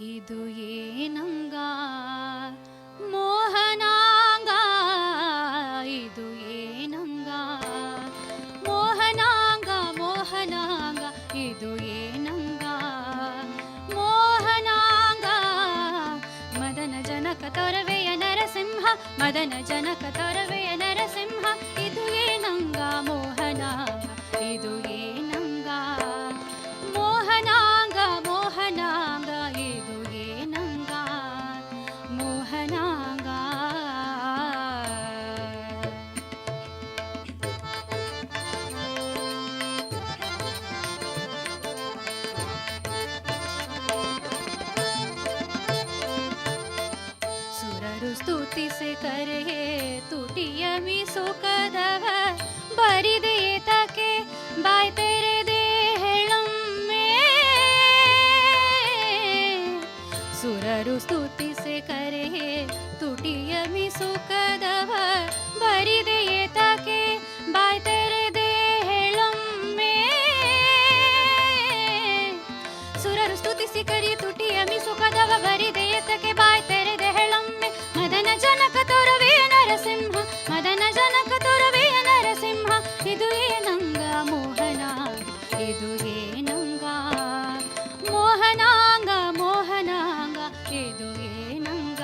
ಇದು ಏನಂಗ ಮೋಹನಾಂಗ, ಇದು ಏನಂಗ ಮೋಹನಾಂಗ, ಮೋಹನಾಂಗ ಇದು ಏನಂಗ ಮೋಹನಾಂಗ. ಮದನ ಜನಕ ತೊರವೆಯ ನರಸಿಂಹ, ಮದನ ಜನಕ ತೊರವೆಯ ನರಸಿಂಹ, ಇದು ಏನಂಗ ಮೋಹನಾಂಗ, ಇದು ಏನಂಗ ಮೋಹನಾಂಗ, ಮೋಹನಾಂಗ ಇದು ಏನಂಗ ಮೋಹನಾಂಗ. ಸುರರು ಸ್ತುತಿಸಿ ಕರೆಯೇ ತುಟಿಯ ಮೀಸುಕದವ ಬರಿದೆಯೇ ತಕೆ ಬಾಯ್ ತೆರೆದೆ ಹೇಳಮ್ಮೆ. ಸುರರು ಸ್ತುತಿಸಿ ಕರೆಯೇ ತುಟಿಯ ಮೀಸುಕದವ ಬರಿದೆಯೇ ತಕೆ ಬಾಯ್ ತೆರೆದೆ ಹೇಳಮ್ಮೆ. ಸುರರು ಸ್ತುತಿಸಿ ಕರಿ ತುಟಿಯ ಮೀಸುಕದವ ಬರಿದೆಯೇ ತಕೆ ಬಾಯ್ ತೆರೆದೆ ಹೇಳಮ್ಮೆ. ಮದನ ಜನಕ ತೊರವೆಯ ನರಸಿಂಹ, ಮದನ ಜನಕ ತೊರವೆಯ ನರಸಿಂಹ, ಇದು ಏನಂಗ ಮೋಹನಾಂಗ, ಇದು ಏನಂಗ ಮೋಹನಾಂಗ, ಮೋಹನಾಂಗ ಇದು ಏನಂಗ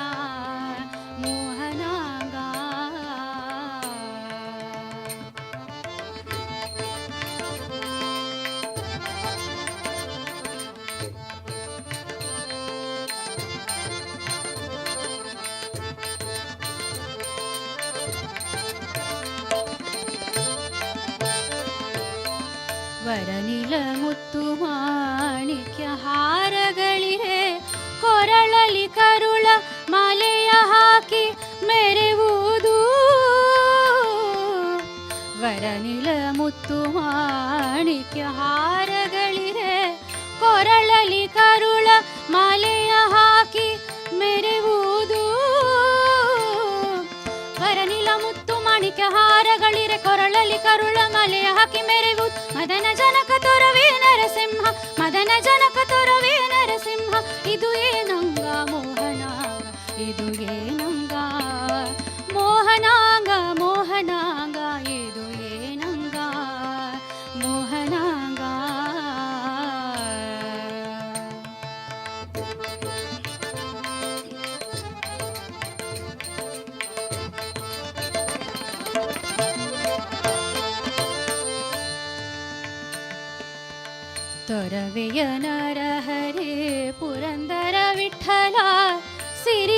ಮೋಹನಾಂಗ. ವರನಿಲ ಮುತ್ತು ಮಾಣಿಕ್ಯ ಹಾರಗಳಿವೆ, ಕೊರಳಲಿ ಕರುಳ ಮಾಲೆಯ ಹಾಕಿ ಮೆರೆವುದು. ವರನಿಲ ಮುತ್ತು ಮಾಣಿಕ್ಯ ಹಾರಗಳಿವೆ, ಕೊರಳಲಿ ಕರುಳ ಮಾಲೆಯ ಹಾಕಿ ಮೆರೆವುದು. ವರನಿಲ ಮುತ್ತು ಮಾಣಿಕ್ಯ ಹಾರಗಳಿರೆ, ಕೊರಳಲಿ ಕರುಳ ಮಾಲೆಯ ಹಾಕಿ ಮೆರೆವುದು. ಮದನ ಜನಕ ತೊರವೆಯ ನರಸಿಂಹ, ಮದನ ಜನಕ ತೊರವೆಯ ನರಸಿಂಹ, ಇದು ಏನಂಗ ಮೋಹನಾಂಗ, ಇದು ಏನಂಗ ಮೋಹನಾಂಗ, ಮೋಹನಾಂಗ ಇದು ಏನಂಗ ಮೋಹನಾಂಗ. ತೊರವೆಯ ನರಹರೇ ಪುರಂದರ ವಿಠಲ, ಸಿರಿ